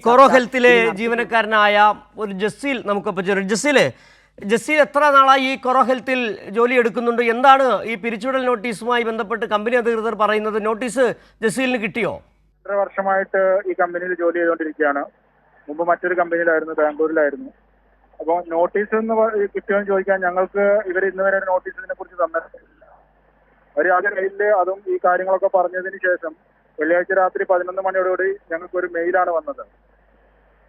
കൊറോ ഹെൽത്തിലെ ജീവനക്കാരനായ ഒരു ജസീൽ നമുക്കൊപ്പം ചേരും. ജസീൽ എത്ര നാളായി ഈ കൊറോ ഹെൽത്തിൽ ജോലി എടുക്കുന്നുണ്ട്? എന്താണ് ഈ പിരിച്ചുവിടൽ നോട്ടീസുമായി ബന്ധപ്പെട്ട് കമ്പനി അധികൃതർ പറയുന്നത്? നോട്ടീസ് ജസീലിന് കിട്ടിയോ? 2 വർഷമായിട്ട് ഈ കമ്പനിയിൽ ജോലി ചെയ്തുകൊണ്ടിരിക്കുകയാണ്. മുമ്പ് മറ്റൊരു കമ്പനിയിലായിരുന്നു, ബാംഗ്ലൂരിലായിരുന്നു. അപ്പോൾ നോട്ടീസ് കിട്ടുമെന്ന് ചോദിക്കാൻ ഞങ്ങൾക്ക് ഇവർ ഇന്ന് വരെ ഒരു നോട്ടീസ് ഇതിനെ കുറിച്ച് തന്നിട്ടില്ല. അവർ ആദ്യം മെയിലിൽ അതും ഈ കാര്യങ്ങളൊക്കെ പറഞ്ഞതിന് ശേഷം വെള്ളിയാഴ്ച രാത്രി 11 മണിയോടുകൂടി ഞങ്ങൾക്ക് ഒരു മെയിലാണ് വന്നത്.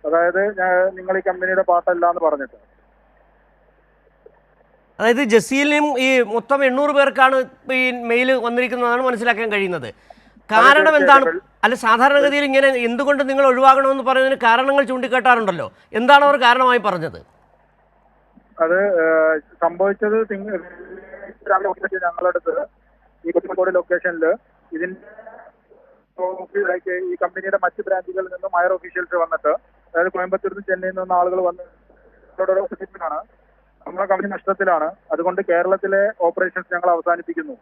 അതായത് നിങ്ങൾ ഈ കമ്പനിയുടെ പാർട്ടല്ല എന്ന് പറഞ്ഞിട്ട്. അതായത് ജസീലിനും ഈ മൊത്തം 800 പേർക്കാണ് ഈ മെയിൽ വന്നിരിക്കുന്നതാണ് മനസ്സിലാക്കാൻ കഴിയുന്നത്. കാരണം എന്താണ്? അല്ല, സാധാരണഗതിയിൽ ഇങ്ങനെ എന്തുകൊണ്ട് നിങ്ങൾ ഒഴിവാകണമെന്ന് പറയുന്നതിന് കാരണങ്ങൾ ചൂണ്ടിക്കാട്ടാറുണ്ടല്ലോ. എന്താണ് അവർ കാരണമായി പറഞ്ഞത്? അത് സംഭവിച്ചത് ഞങ്ങളുടെ അടുത്ത് ഈ കോഴിക്കോട് ലൊക്കേഷനിൽ ഇതിന്റെ ഈ കമ്പനിയുടെ മറ്റ് ബ്രാഞ്ചുകളിൽ നിന്നും ഹയർ ഒഫീഷ്യൽസ് വന്നിട്ട്, അതായത് കോയമ്പത്തൂരിൽ നിന്ന് ചെന്നൈയിൽ നിന്ന് ആളുകൾ വന്ന് ആണ് നമ്മുടെ കമ്പനി നഷ്ടത്തിലാണ്, അതുകൊണ്ട് കേരളത്തിലെ ഓപ്പറേഷൻസ് ഞങ്ങൾ അവസാനിപ്പിക്കുന്നു.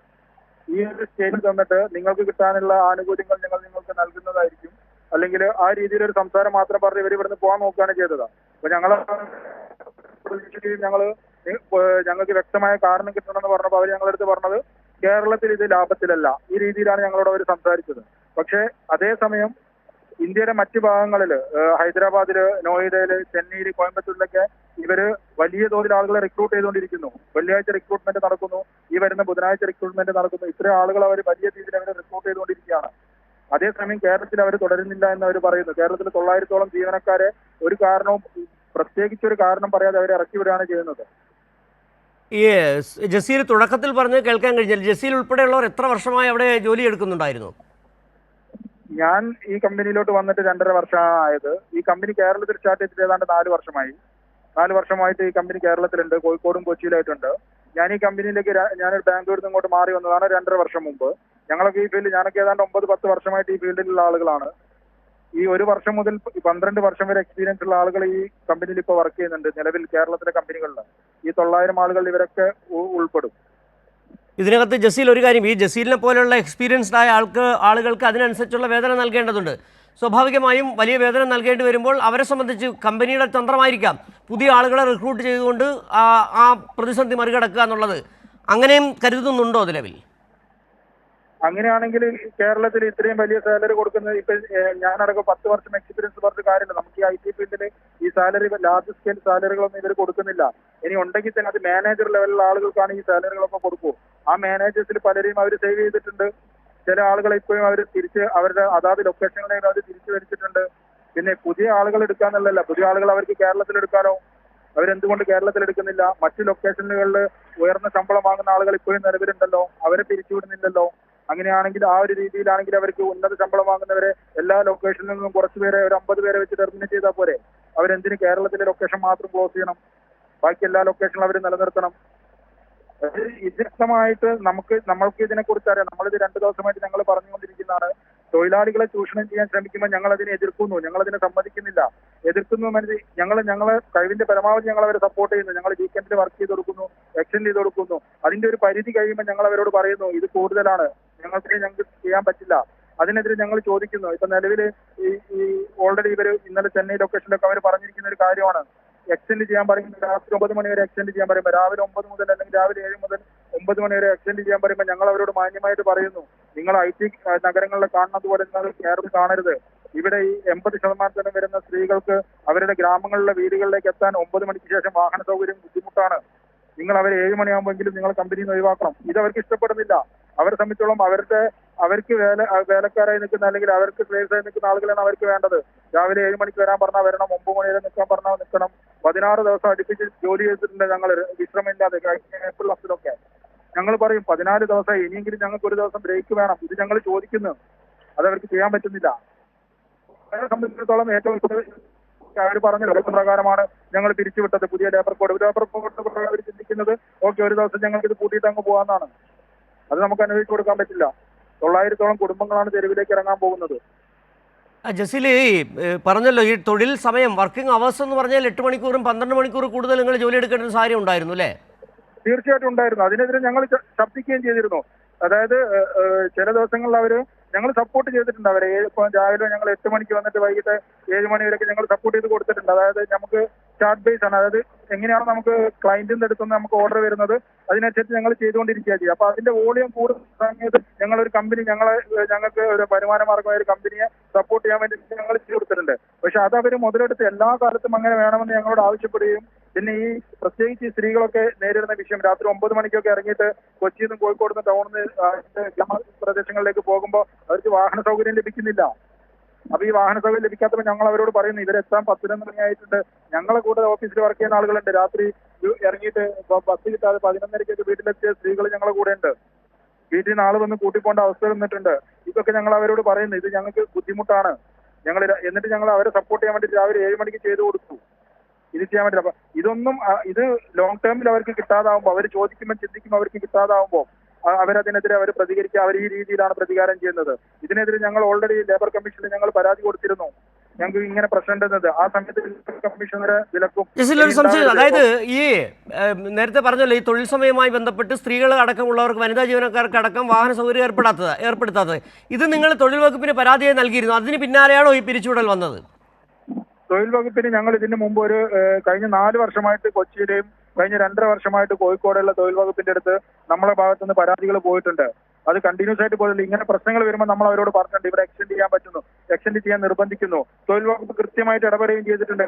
ഈ ഒരു സ്റ്റേജിൽ തന്നിട്ട് നിങ്ങൾക്ക് കിട്ടാനുള്ള ആനുകൂല്യങ്ങൾ ഞങ്ങൾ നിങ്ങൾക്ക് നൽകുന്നതായിരിക്കും, അല്ലെങ്കിൽ ആ രീതിയിലൊരു സംസാരം മാത്രം പറഞ്ഞ് ഇവർ ഇവിടുന്ന് പോകാൻ നോക്കുകയാണ് ചെയ്തത്. അപ്പൊ ഞങ്ങൾക്ക് വ്യക്തമായ കാരണം കിട്ടണമെന്ന് പറഞ്ഞപ്പോൾ അവർ ഞങ്ങളടുത്ത് പറഞ്ഞത് കേരളത്തിൽ ഇത് ലാഭത്തിലല്ല, ഈ രീതിയിലാണ് ഞങ്ങളോട് അവർ സംസാരിച്ചത്. പക്ഷേ അതേസമയം ഇന്ത്യയുടെ മറ്റു ഭാഗങ്ങളിൽ, ഹൈദരാബാദില്, നോയിഡയില്, ചെന്നൈയില്, കോയമ്പത്തൂരിലൊക്കെ ഇവര് വലിയ തോതിൽ ആളുകളെ റിക്രൂട്ട് ചെയ്തുകൊണ്ടിരിക്കുന്നു. വെള്ളിയാഴ്ച റിക്രൂട്ട്മെന്റ് നടക്കുന്നു, ഈ വരുന്ന ബുധനാഴ്ച റിക്രൂട്ട്മെന്റ് നടക്കുന്നു. ഇത്രയും ആളുകൾ അവർ വലിയ രീതിയിൽ അവർ റിക്രൂട്ട് ചെയ്തുകൊണ്ടിരിക്കുകയാണ്. അതേസമയം കേരളത്തിൽ അവർ തുടരുന്നില്ല എന്ന് അവർ പറയുന്നു. കേരളത്തിൽ 900ഓളം ജീവനക്കാരെ ഒരു കാരണവും, പ്രത്യേകിച്ചൊരു കാരണം പറയാതെ അവരെ ഇറക്കി വിടുകയാണ് ചെയ്യുന്നത്. ഈ ജസീൽ തുടക്കത്തിൽ പറഞ്ഞ് കേൾക്കാൻ കഴിഞ്ഞാൽ ജസീൽ ഉൾപ്പെടെയുള്ളവർ എത്ര വർഷമായി അവിടെ ജോലി എടുക്കുന്നുണ്ടായിരുന്നു? ഞാൻ ഈ കമ്പനിയിലോട്ട് വന്നിട്ട് 2.5 വർഷമായത്. ഈ കമ്പനി കേരളത്തിൽ സ്റ്റാർട്ട് ചെയ്തിട്ട് ഏതാണ്ട് 4 വർഷമായി. 4 വർഷമായിട്ട് ഈ കമ്പനി കേരളത്തിലുണ്ട്, കോഴിക്കോടും കൊച്ചിയിലായിട്ടുണ്ട്. ഞാൻ ഈ കമ്പനിയിലേക്ക് ഞാനൊരു ബാംഗ്ലൂരിൽ നിന്ന് ഇങ്ങോട്ട് മാറി വന്നതാണ് 2.5 വർഷം മുമ്പ്. ഞങ്ങളൊക്കെ ഈ ഫീൽഡിൽ, ഞാനൊക്കെ ഏതാണ്ട് 9-10 വർഷമായിട്ട് ഈ ഫീൽഡിലുള്ള ആളുകളാണ്. ഈ 1 വർഷം മുതൽ 12 വർഷം വരെ എക്സ്പീരിയൻസ് ഉള്ള ആളുകൾ ഈ കമ്പനിയിൽ ഇപ്പോൾ വർക്ക് ചെയ്യുന്നുണ്ട്. നിലവിൽ കേരളത്തിലെ കമ്പനികളിൽ ഈ 900 ആളുകൾ ഇവരൊക്കെ ഉൾപ്പെടും. ഇതിനകത്ത് ജസീൽ ഒരു കാര്യം, ഈ ജസീലിനെ പോലെയുള്ള എക്സ്പീരിയൻസ്ഡ് ആയ ആളുകൾക്ക് അതിനനുസരിച്ചുള്ള വേതനം നൽകേണ്ടതുണ്ട്. സ്വാഭാവികമായും വലിയ വേതനം നൽകേണ്ടി വരുമ്പോൾ അവരെ സംബന്ധിച്ച് കമ്പനിയുടെ തന്ത്രമായിരിക്കാം പുതിയ ആളുകളെ റിക്രൂട്ട് ചെയ്തുകൊണ്ട് ആ പ്രതിസന്ധി മറികടക്കുക എന്നുള്ളത്. അങ്ങനെയും കരുതുന്നുണ്ടോ നിലവിൽ? അങ്ങനെയാണെങ്കിൽ കേരളത്തിൽ ഇത്രയും വലിയ സാലറി കൊടുക്കുന്നത്, ഇപ്പൊ ഞാനടക്കം 10 വർഷം എക്സ്പീരിയൻസ് പറഞ്ഞ കാര്യമില്ല. നമുക്ക് ഈ IT ഫീൽഡിൽ ഈ സാലറി, ലാർജ് സ്കെയിൽ സാലറികളൊന്നും ഇവർ കൊടുക്കുന്നില്ല. ഇനി ഉണ്ടെങ്കിൽ തന്നെ അത് മാനേജർ ലെവലിലുള്ള ആളുകൾക്കാണ് ഈ സാലറികളൊക്കെ കൊടുക്കൂ. ആ മാനേജേഴ്സിൽ പലരെയും അവർ സേവ് ചെയ്തിട്ടുണ്ട്. ചില ആളുകളെ ഇപ്പോഴും അവർ തിരിച്ച് അവരുടെ അതാത് ലൊക്കേഷനുകളിൽ അവർ തിരിച്ചു വരിച്ചിട്ടുണ്ട്. പിന്നെ പുതിയ ആളുകൾ എടുക്കാന്നുള്ളതല്ല, പുതിയ ആളുകൾ അവർക്ക് കേരളത്തിൽ എടുക്കാനോ, അവരെന്തുകൊണ്ട് കേരളത്തിൽ എടുക്കുന്നില്ല? മറ്റു ലൊക്കേഷനുകളിൽ ഉയർന്ന ശമ്പളം വാങ്ങുന്ന ആളുകൾ ഇപ്പോഴും നിലവിലുണ്ടല്ലോ, അവരെ പിരിച്ചുവിടുന്നില്ലല്ലോ. അങ്ങനെയാണെങ്കിൽ ആ ഒരു രീതിയിലാണെങ്കിൽ അവർക്ക് ഉന്നത ശമ്പളം വാങ്ങുന്നവരെ എല്ലാ ലൊക്കേഷനിൽ നിന്നും കുറച്ചുപേരെ, ഒരു 50 പേരെ വെച്ച് ടെർമിനേറ്റ് ചെയ്താൽ പോരെ? അവരെന്തിന് കേരളത്തിലെ ലൊക്കേഷൻ മാത്രം ക്ലോസ് ചെയ്യണം? ബാക്കി എല്ലാ ലൊക്കേഷനിലും അവർ നിലനിർത്തണം. വ്യക്തമായിട്ട് നമ്മൾക്ക് ഇതിനെക്കുറിച്ച് അറിയാം. നമ്മളിത് 2 ദിവസമായിട്ട് ഞങ്ങൾ പറഞ്ഞുകൊണ്ടിരിക്കുന്നതാണ്. തൊഴിലാളികളെ ചൂഷണം ചെയ്യാൻ ശ്രമിക്കുമ്പോൾ ഞങ്ങൾ അതിനെ എതിർക്കുന്നു, ഞങ്ങളതിനെ സമ്മതിക്കുന്നില്ല. എതിർക്കുന്നു ഞങ്ങളെ കഴിവിന്റെ പരമാവധി ഞങ്ങൾ അവരെ സപ്പോർട്ട് ചെയ്യുന്നു. ഞങ്ങൾ വീക്കെൻഡിൽ വർക്ക് ചെയ്ത് കൊടുക്കുന്നു, എക്സ്റ്റെൻഡ് ചെയ്ത് കൊടുക്കുന്നു. അതിന്റെ ഒരു പരിധി കഴിയുമ്പോൾ ഞങ്ങൾ അവരോട് പറയുന്നു ഇത് കൂടുതലാണ്, ഞങ്ങൾക്ക് ചെയ്യാൻ പറ്റില്ല. അതിനെതിരെ ഞങ്ങൾ ചോദിക്കുന്നു. ഇപ്പൊ നിലവിൽ ഈ ഓൾറെഡി ഇവർ ഇന്നലെ ചെന്നൈ ലൊക്കേഷനിലൊക്കെ അവർ പറഞ്ഞിരിക്കുന്ന ഒരു കാര്യമാണ്, എക്സ്റ്റെൻഡ് ചെയ്യാൻ പറയുമ്പോൾ രാത്രി 9 മണി വരെ എക്സ്റ്റെൻഡ് ചെയ്യാൻ പറയുമ്പോൾ, രാവിലെ 9 മുതൽ അല്ലെങ്കിൽ രാവിലെ 7 മുതൽ 9 മണി വരെ എക്സ്റ്റെൻഡ് ചെയ്യാൻ പറയുമ്പോൾ ഞങ്ങൾ അവരോട് മാന്യമായിട്ട് പറയുന്നു, നിങ്ങൾ IT നഗരങ്ങളിലെ കാണുന്നത് പോലെ നിങ്ങൾ കേരളം കാണരുത്. ഇവിടെ ഈ 80% വരുന്ന സ്ത്രീകൾക്ക് അവരുടെ ഗ്രാമങ്ങളിലെ വീടുകളിലേക്ക് എത്താൻ 9 മണിക്ക് ശേഷം വാഹന സൗകര്യം ബുദ്ധിമുട്ടാണ്. നിങ്ങൾ അവരെ 7 മണിയാകുമ്പോഴെങ്കിലും നിങ്ങൾ കമ്പനിയിൽ നിന്ന് ഒഴിവാക്കണം. ഇത് അവർക്ക് ഇഷ്ടപ്പെടുന്നില്ല. അവരെ സംബന്ധിച്ചോളം അവർക്ക് വേലക്കാരായി നിൽക്കുന്ന, അല്ലെങ്കിൽ അവർക്ക് സ്ലേവ്സായി നിൽക്കുന്ന ആളുകളാണ് അവർക്ക് വേണ്ടത്. രാവിലെ 7 മണിക്ക് വരാൻ പറഞ്ഞാൽ വരണം, 9 മണി വരെ നിൽക്കാൻ പറഞ്ഞാൽ നിൽക്കണം. 16 ദിവസം അടുപ്പിച്ച് ജോലി ചെയ്തിട്ടുണ്ട് ഞങ്ങൾ, വിശ്രമമില്ലാതെ ഏപ്രിൽ മാസത്തിലൊക്കെ. ഞങ്ങൾ പറയും 14 ദിവസം ഇനിയെങ്കിലും ഞങ്ങൾക്ക് ഒരു ദിവസം ബ്രേക്ക് വേണം. ഇത് ഞങ്ങൾ ചോദിക്കുന്നു, അതവർക്ക് ചെയ്യാൻ പറ്റുന്നില്ല. അവരെ സംബന്ധിച്ചിടത്തോളം ഏറ്റവും അവർ പറഞ്ഞ പ്രകാരമാണ് ഞങ്ങൾ പിരിച്ചുവിട്ടത് പുതിയ ലേബർ കോഡ് പ്രകാരം അവർ ചിന്തിക്കുന്നത് ഓക്കെ, ഒരു ദിവസം ഞങ്ങൾക്ക് ഇത് കൂട്ടിയിട്ട് അങ്ങ് പോകാമെന്നാണ്. അത് നമുക്ക് അനുവദിച്ചു കൊടുക്കാൻ പറ്റില്ല. 900ഓളം കുടുംബങ്ങളാണ് തെരുവിലേക്ക് ഇറങ്ങാൻ പോകുന്നത്. ജസീൽ പറഞ്ഞല്ലോ, ഈ തൊഴിൽ സമയം, വർക്കിംഗ് അവേഴ്സ് എന്ന് പറഞ്ഞാൽ 8 മണിക്കൂറും 12 മണിക്കൂർ കൂടുതൽ നിങ്ങൾ ജോലി എടുക്കേണ്ട ഒരു സാഹചര്യം ഉണ്ടായിരുന്നു അല്ലേ? തീർച്ചയായിട്ടും ഉണ്ടായിരുന്നു. അതിനെതിരെ ഞങ്ങൾ ശബ്ദിക്കുകയും ചെയ്തിരുന്നു. അതായത് ചില ദിവസങ്ങളിൽ അവർ ഞങ്ങൾ സപ്പോർട്ട് ചെയ്തിട്ടുണ്ട് അവരെ. ഇപ്പം രാവിലെ ഞങ്ങൾ 8 മണിക്ക് വന്നിട്ട് വൈകിട്ട് 7 മണി വരെയൊക്കെ ഞങ്ങൾ സപ്പോർട്ട് ചെയ്ത് കൊടുത്തിട്ടുണ്ട്. അതായത് നമുക്ക് ചാർട്ട് ബേസ് ആണ്, അതായത് എങ്ങനെയാണ് നമുക്ക് ക്ലയന്റിന്റെ അടുത്തുനിന്ന് നമുക്ക് ഓർഡർ വരുന്നത് അതിനനുസരിച്ച് ഞങ്ങൾ ചെയ്തുകൊണ്ടിരിക്കുക ചെയ്യുക. അപ്പൊ അതിന്റെ വോളിയം കൂടുതൽ സമയത്ത് ഞങ്ങളൊരു കമ്പനി ഞങ്ങൾക്ക് ഒരു വരുമാന മാർഗമായ ഒരു കമ്പനിയെ സപ്പോർട്ട് ചെയ്യാൻ വേണ്ടി ഞങ്ങൾ ചെയ്തു കൊടുത്തിട്ടുണ്ട്. പക്ഷെ അത് അവർ മുതലെടുത്ത് എല്ലാ കാലത്തും അങ്ങനെ വേണമെന്ന് ഞങ്ങളോട് ആവശ്യപ്പെടുകയും പിന്നെ ഈ പ്രത്യേകിച്ച് ഈ സ്ത്രീകളൊക്കെ നേരിടുന്ന വിഷയം രാത്രി 9 മണിക്കൊക്കെ ഇറങ്ങിയിട്ട് കൊച്ചിയിൽ നിന്നും കോഴിക്കോട് നിന്ന് ടൗണിൽ നിന്ന് ഗ്രാമപ്രദേശങ്ങളിലേക്ക് പോകുമ്പോൾ അവർക്ക് വാഹന സൗകര്യം ലഭിക്കുന്നില്ല. അപ്പൊ ഈ വാഹന സൗകര്യം ലഭിക്കാത്തപ്പോൾ ഞങ്ങൾ അവരോട് പറയുന്നു ഇവരെത്താൻ 10-11 മണിയായിട്ടുണ്ട്. ഞങ്ങളെ കൂടെ ഓഫീസിൽ വർക്ക് ചെയ്യുന്ന ആളുകളുണ്ട്. രാത്രി ഇറങ്ങിയിട്ട് ബസ് കിട്ടാതെ 11:30 വീട്ടിലെത്തിയ സ്ത്രീകൾ ഞങ്ങളെ കൂടെ ഉണ്ട്. വീട്ടിൽ നിന്ന് ആൾ വന്ന് കൂട്ടിപ്പോണ്ട അവസ്ഥ വന്നിട്ടുണ്ട്. ഇതൊക്കെ ഞങ്ങൾ അവരോട് പറയുന്നു ഇത് ഞങ്ങൾക്ക് ബുദ്ധിമുട്ടാണ്. എന്നിട്ട് ഞങ്ങൾ അവരെ സപ്പോർട്ട് ചെയ്യാൻ വേണ്ടി രാവിലെ 7 മണിക്ക് ചെയ്തു കൊടുത്തു. ഇത് ചെയ്യാൻ പറ്റില്ല. അപ്പൊ ഇതൊന്നും ഇത് ലോങ് ടേമിൽ അവർക്ക് കിട്ടാതാവുമ്പോൾ അവർ ചോദിക്കുമ്പോൾ ചിന്തിക്കുമ്പോൾ അവർക്ക് കിട്ടാതാവുമ്പോൾ അവരതിനെതിരെ അവർ പ്രതികരിക്കുക. അവർ ഈ രീതിയിലാണ് പ്രതികാരം ചെയ്യുന്നത്. ഇതിനെതിരെ ഞങ്ങൾ ഓൾറെഡി ലേബർ കമ്മീഷനിൽ ഞങ്ങൾ പരാതി കൊടുത്തിരുന്നു. ഞങ്ങൾക്ക് ഇങ്ങനെ പ്രശ്നം ഉണ്ടെന്നത്. ആ സമയത്ത് കമ്മീഷണറെ വിലക്കും. ഒരു സംശയം, അതായത് ഈ നേരത്തെ പറഞ്ഞല്ലോ ഈ തൊഴിൽ സമയവുമായി ബന്ധപ്പെട്ട് സ്ത്രീകൾ അടക്കമുള്ളവർക്ക് വനിതാ ജീവനക്കാർക്ക് അടക്കം വാഹന സൗകര്യം ഏർപ്പെടുത്താത്തത് ഇത് നിങ്ങൾ തൊഴിൽ വകുപ്പിന് പരാതിയായി നൽകിയിരുന്നു. അതിന് പിന്നാലെയാണോ ഈ പിരിച്ചുവിടൽ വന്നത്? തൊഴിൽ വകുപ്പിന് ഞങ്ങൾ ഇതിന് മുമ്പ് കഴിഞ്ഞ 4 വർഷമായിട്ട് കൊച്ചിയിലെയും കഴിഞ്ഞ 2.5 വർഷമായിട്ട് കോഴിക്കോടുള്ള തൊഴിൽ വകുപ്പിന്റെ അടുത്ത് നമ്മളെ ഭാഗത്തുനിന്ന് പരാതികൾ പോയിട്ടുണ്ട്. അത് കണ്ടിന്യൂസ് ആയിട്ട് പോയില്ല. ഇങ്ങനെ പ്രശ്നങ്ങൾ വരുമ്പോൾ നമ്മൾ അവരോട് പറഞ്ഞിട്ടുണ്ട് ഇവിടെ എക്സ്റ്റെൻഡ് ചെയ്യാൻ പറ്റുന്നു, എക്സ്റ്റെൻഡ് ചെയ്യാൻ നിർബന്ധിക്കുന്നു. തൊഴിൽ വകുപ്പ് കൃത്യമായിട്ട് ഇടപെടുകയും ചെയ്തിട്ടുണ്ട്.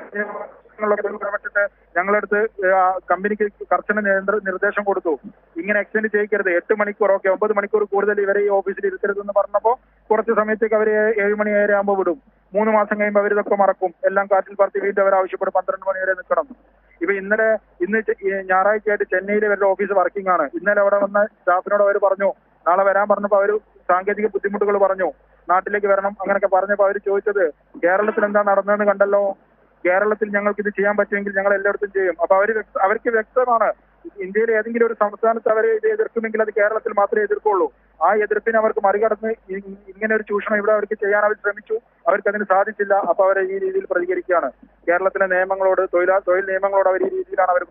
ഇടപെട്ടിട്ട് ഞങ്ങളടുത്ത് കമ്പനിക്ക് കർശന നിർദ്ദേശം കൊടുത്തു. ഇങ്ങനെ എക്സ്റ്റെൻഡ് ചെയ്യിക്കരുത്, 8 മണിക്കൂർ 9 മണിക്കൂർ കൂടുതൽ ഇവരെ ഈ ഓഫീസിൽ ഇരുത്തരുതെന്ന് പറഞ്ഞപ്പോൾ കുറച്ച് സമയത്തേക്ക് അവർ 7 മണി 7 ആകുമ്പോൾ വിടും. 3 മാസം കഴിയുമ്പോൾ അവരിതൊക്കെ മറക്കും. എല്ലാം കാറ്റിൽ പറത്തി വീണ്ടും അവർ ആവശ്യപ്പെടും 12 മണി വരെ നിൽക്കണം. ഇപ്പൊ ഇന്ന് ഞായറാഴ്ചയായിട്ട് ചെന്നൈയിൽ ഇവരുടെ ഓഫീസ് വർക്കിംഗ് ആണ്. ഇന്നലെ അവിടെ വന്ന സ്റ്റാഫിനോട് അവർ പറഞ്ഞു നാളെ വരാൻ പറഞ്ഞപ്പോൾ അവർ സാങ്കേതിക ബുദ്ധിമുട്ടുകൾ പറഞ്ഞു, നാട്ടിലേക്ക് വരണം അങ്ങനെയൊക്കെ പറഞ്ഞപ്പോൾ അവർ ചോദിച്ചത് കേരളത്തിൽ എന്താ നടന്നതെന്ന് കണ്ടല്ലോ, കേരളത്തിൽ ഞങ്ങൾക്ക് ഇത് ചെയ്യാൻ പറ്റുമെങ്കിൽ ഞങ്ങൾ എല്ലായിടത്തും ചെയ്യും. അപ്പൊ അവർക്ക് വ്യക്തമാണ് ഇന്ത്യയിലെ ഏതെങ്കിലും ഒരു സംസ്ഥാനത്ത് അവർ ഇത് എതിർക്കുമെങ്കിൽ അത് കേരളത്തിൽ മാത്രമേ എതിർക്കുള്ളൂ. ആ എതിർപ്പിനെ അവർക്ക് മറികടന്ന് ഇങ്ങനെ ഒരു ചൂഷണം ഇവിടെ അവർക്ക് ചെയ്യാൻ അവർ ശ്രമിച്ചു. അവർക്ക് അതിന് സാധിച്ചില്ല. അപ്പൊ അവരെ ഈ രീതിയിൽ പ്രതികരിക്കുകയാണ്. കേരളത്തിലെ നിയമങ്ങളോട് തൊഴിൽ നിയമങ്ങളോട് അവർ ഈ രീതിയിലാണ് അവർ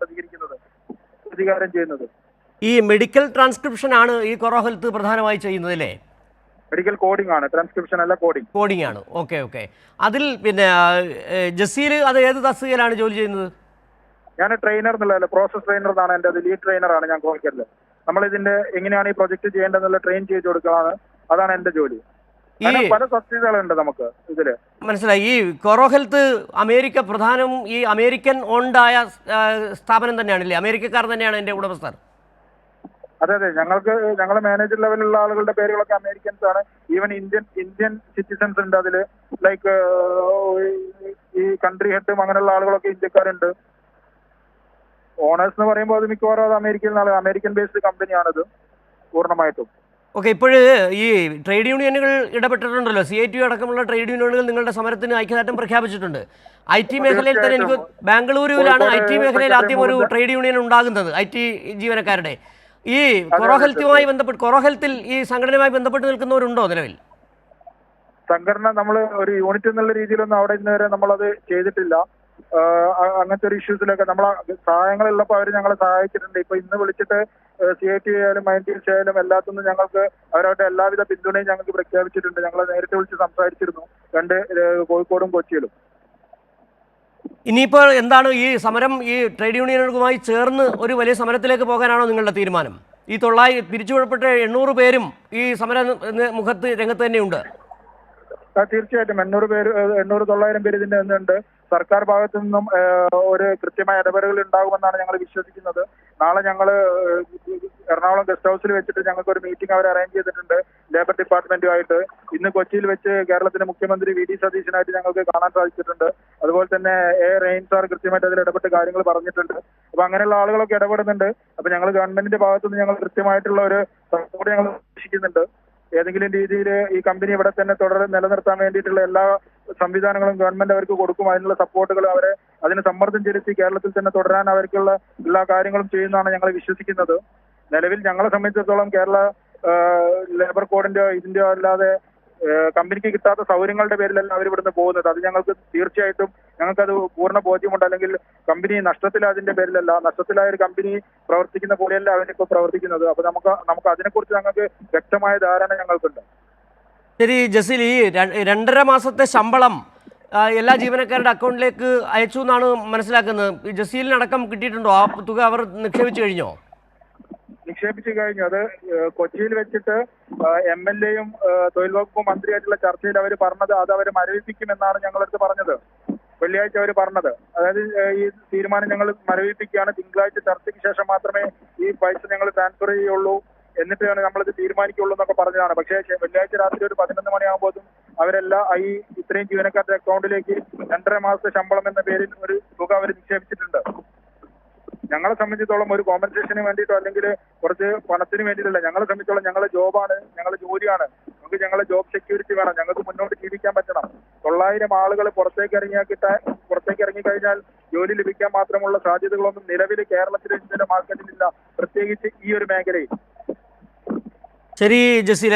പ്രതികാരം ചെയ്യുന്നത്. ഈ മെഡിക്കൽ ട്രാൻസ്ക്രിപ്ഷൻ ആണ് ഈ കൊറോ ഹെൽത്ത് പ്രധാനമായി ചെയ്യുന്നത് അല്ലേ? മെഡിക്കൽ കോഡിംഗ് ആണ്, ട്രാൻസ്ക്രിപ്ഷൻ അല്ല കോഡിംഗ് ആണ്. ഓക്കെ. അതിൽ പിന്നെ ജസീൽ അത് ഏത് തസ്തികയിലാണ് ജോലി ചെയ്യുന്നത്? ഞാൻ ട്രെയിനർ എന്നുള്ളതല്ല, പ്രോസസ് ട്രെയിനർ എന്നാണ് എൻ്റെ അത്. ലീഡ് ട്രെയിനറാണ് ഞാൻ കോഴിക്കോടില്. നമ്മളിതിന്റെ എങ്ങനെയാണ് ഈ പ്രൊജക്ട് ചെയ്യേണ്ടതെന്നുള്ള ട്രെയിൻ ചെയ്ത് കൊടുക്കുകയാണ്. അതാണ് എൻ്റെ ജോലി. പല സബ്സിഡികളുണ്ട് നമുക്ക് ഇതില്. മനസ്സിലായി. ഈ കൊറോ ഹെൽത്ത് അമേരിക്ക ഈ അമേരിക്കൻ ഓൺഡായ സ്ഥാപനം തന്നെയാണല്ലേ? അമേരിക്കക്കാർ തന്നെയാണ് എൻ്റെ ഉടമസ്ഥർ? അതെ. ഞങ്ങളെ മാനേജർ ലെവലുള്ള ആളുകളുടെ പേരുകളൊക്കെ അമേരിക്കൻസ് ആണ്. ഈവൻ ഇന്ത്യൻ സിറ്റിസൺസ് ഉണ്ട് അതില്. ലൈക്ക് ഈ കൺട്രി ഹെഡും അങ്ങനെയുള്ള ആളുകളൊക്കെ ഇന്ത്യക്കാരുണ്ട്. ഓണേഴ്സ് എന്ന് പറയുമ്പോൾ അത് മിക്കവാറും അത് അമേരിക്കൻ ബേസ്ഡ് കമ്പനിയാണിത് പൂർണ്ണമായിട്ടും. ഓക്കെ. ഇപ്പോഴ് ഈ ട്രേഡ് യൂണിയനുകൾ ഇടപെട്ടിട്ടുണ്ടല്ലോ. CITU അടക്കമുള്ള ട്രേഡ് യൂണിയനുകൾ നിങ്ങളുടെ സമരത്തിന് ഐക്യദാർഢ്യം പ്രഖ്യാപിച്ചിട്ടുണ്ട്. IT മേഖലയിൽ തന്നെ എനിക്ക് ബാംഗ്ലൂരുവിലാണ് IT മേഖലയിൽ ആദ്യം ഒരു ട്രേഡ് യൂണിയൻ ഉണ്ടാകുന്നത് IT ജീവനക്കാരുടെ. ഈ കൊറോ ഹെൽത്തിൽ ഈ സംഘടനയുമായി ബന്ധപ്പെട്ട് നിൽക്കുന്നവരുണ്ടോ നിലവിൽ? സംഘടന നമ്മൾ ഒരു യൂണിറ്റ് എന്നുള്ള രീതിയിലൊന്നും അവിടെ ഇന്ന് വരെ നമ്മളത് ചെയ്തിട്ടില്ല. അങ്ങനത്തെ ഒരു ഇഷ്യൂസിലൊക്കെ നമ്മളെ സഹായങ്ങളുള്ളപ്പോൾ അവർ ഞങ്ങളെ സഹായിച്ചിട്ടുണ്ട്. ഇപ്പൊ ഇന്ന് വിളിച്ചിട്ട് CITU ആയാലും INTUC ആയാലും എല്ലാത്തുനിന്നും ഞങ്ങൾക്ക് അവരവരുടെ എല്ലാവിധ പിന്തുണയും ഞങ്ങൾക്ക് പ്രഖ്യാപിച്ചിട്ടുണ്ട്. ഞങ്ങൾ നേരിട്ട് വിളിച്ച് സംസാരിച്ചിരുന്നു, കോഴിക്കോടും കൊച്ചിയിലും. ഇനിയിപ്പോൾ എന്താണ് ഈ സമരം ഈ ട്രേഡ് യൂണിയനുകളുമായി ചേർന്ന് ഒരു വലിയ സമരത്തിലേക്ക് പോകാനാണോ നിങ്ങളുടെ തീരുമാനം? ഈ പിരിച്ചുവിടപ്പെട്ട 800 പേരും ഈ സമര രംഗത്ത് തന്നെയുണ്ട്. തീർച്ചയായിട്ടും 800-900 പേര് ഇതിന്റെ ഉണ്ട്. സർക്കാർ ഭാഗത്തു നിന്നും ഒരു കൃത്യമായ ഇടപെടലുകൾ ഉണ്ടാകുമെന്നാണ് ഞങ്ങൾ വിശ്വസിക്കുന്നത്. നാളെ ഞങ്ങൾ എറണാകുളം ഗസ്റ്റ് ഹൗസിൽ വെച്ചിട്ട് ഞങ്ങൾക്ക് ഒരു മീറ്റിംഗ് അവർ അറേഞ്ച് ചെയ്തിട്ടുണ്ട് ലേബർ ഡിപ്പാർട്ട്മെന്റുമായിട്ട്. ഇന്ന് കൊച്ചിയിൽ വെച്ച് കേരളത്തിന്റെ മുഖ്യമന്ത്രി VD സതീശനായിട്ട് ഞങ്ങൾക്ക് കാണാൻ സാധിച്ചിട്ടുണ്ട്. അതുപോലെ തന്നെ റെയിൻ സാർ കൃത്യമായിട്ട് അതിൽ ഇടപെട്ട് കാര്യങ്ങൾ പറഞ്ഞിട്ടുണ്ട്. അപ്പൊ അങ്ങനെയുള്ള ആളുകളൊക്കെ ഇടപെടുന്നുണ്ട്. അപ്പൊ ഞങ്ങൾ ഗവൺമെന്റിന്റെ ഭാഗത്തുനിന്ന് ഞങ്ങൾ കൃത്യമായിട്ടുള്ള ഒരു സപ്പോർട്ട് ഞങ്ങൾ പ്രതീക്ഷിക്കുന്നുണ്ട്. ഏതെങ്കിലും രീതിയിൽ ഈ കമ്പനി ഇവിടെ തന്നെ നിലനിർത്താൻ വേണ്ടിയിട്ടുള്ള എല്ലാ സംവിധാനങ്ങളും ഗവൺമെന്റ് അവർക്ക് കൊടുക്കും. അതിനുള്ള സപ്പോർട്ടുകൾ അതിന് സമ്മർദ്ദം ചെലുത്തി കേരളത്തിൽ തന്നെ തുടരാൻ അവർക്കുള്ള എല്ലാ കാര്യങ്ങളും ചെയ്യുന്നതാണ് ഞങ്ങൾ വിശ്വസിക്കുന്നത്. നിലവിൽ ഞങ്ങളെ സംബന്ധിച്ചിടത്തോളം കേരള ലേബർ കോഡിന്റെയോ ഇതിന്റെയോ അല്ലാതെ കമ്പനിക്ക് കിട്ടാത്ത സൗകര്യങ്ങളുടെ പേരിലല്ല അവർ ഇവിടുന്ന് പോകുന്നത്. അത് ഞങ്ങൾക്ക് തീർച്ചയായിട്ടും ഞങ്ങൾക്കത് പൂർണ്ണ ബോധ്യമുണ്ട്. അല്ലെങ്കിൽ കമ്പനി നഷ്ടത്തിലായതിന്റെ പേരിലല്ല, നഷ്ടത്തിലായ ഒരു കമ്പനി പ്രവർത്തിക്കുന്ന പോലെയല്ല അവരിപ്പോൾ പ്രവർത്തിക്കുന്നത്. അപ്പൊ നമുക്ക് അതിനെക്കുറിച്ച് ഞങ്ങൾക്ക് വ്യക്തമായ ധാരണ ഞങ്ങൾക്കുണ്ട്. ശരി ജസീൽ, ഈ 2.5 മാസത്തെ ശമ്പളം എല്ലാ ജീവനക്കാരുടെ അക്കൗണ്ടിലേക്ക് അയച്ചു എന്നാണ് മനസ്സിലാക്കുന്നത്. ഈ ജസീലിനടക്കം കിട്ടിയിട്ടുണ്ടോ? ആ തുക അവർ നിക്ഷേപിച്ചു കഴിഞ്ഞോ? നിക്ഷേപിച്ചു കഴിഞ്ഞു. അത് കൊച്ചിയിൽ വെച്ചിട്ട് MLA-യും തൊഴിൽ വകുപ്പ് മന്ത്രിയായിട്ടുള്ള ചർച്ചയിൽ അവർ പറഞ്ഞത് അത് അവർ മരവിപ്പിക്കുമെന്നാണ് ഞങ്ങളടുത്ത് പറഞ്ഞത്. വെള്ളിയാഴ്ച അവർ പറഞ്ഞത്, അതായത് ഈ തീരുമാനം ഞങ്ങൾ മരവിപ്പിക്കുകയാണ്, തിങ്കളാഴ്ച ചർച്ചയ്ക്ക് ശേഷം മാത്രമേ ഈ പൈസ ഞങ്ങൾ ട്രാൻസ്ഫർ ചെയ്യുള്ളൂ, എന്നിട്ടാണ് നമ്മളിത് തീരുമാനിക്കുള്ളൂ എന്നൊക്കെ പറഞ്ഞതാണ്. പക്ഷേ വെള്ളിയാഴ്ച രാത്രി ഒരു 11 മണിയാകുമ്പോഴും അവരെല്ലാം ഈ ഇത്രയും ജീവനക്കാരുടെ അക്കൗണ്ടിലേക്ക് 2.5 മാസത്തെ ശമ്പളം എന്ന പേരിൽ ഒരു തുക അവർ നിക്ഷേപിച്ചിട്ടുണ്ട്. ഞങ്ങളെ സംബന്ധിച്ചിടത്തോളം ഒരു കോമ്പൻസേഷന് വേണ്ടിയിട്ടോ അല്ലെങ്കിൽ കുറച്ച് പണത്തിന് വേണ്ടിയിട്ടല്ല. ഞങ്ങളെ സംബന്ധിച്ചോളം ഞങ്ങളുടെ ജോബാണ്, ഞങ്ങളുടെ ജോലിയാണ്. നമുക്ക് ഞങ്ങളുടെ ജോബ് സെക്യൂരിറ്റി വേണം, ഞങ്ങൾക്ക് മുന്നോട്ട് ജീവിക്കാൻ പറ്റണം. 900 ആളുകൾ പുറത്തേക്ക് ഇറങ്ങിക്കഴിഞ്ഞാൽ ജോലി ലഭിക്കാൻ മാത്രമുള്ള സാധ്യതകളൊന്നും നിലവിൽ കേരളത്തിലെ ഇന്ത്യയിലെ മാർക്കറ്റിലില്ല, പ്രത്യേകിച്ച് ഈ ഒരു മേഖലയിൽ. ശരി ജസീൽ.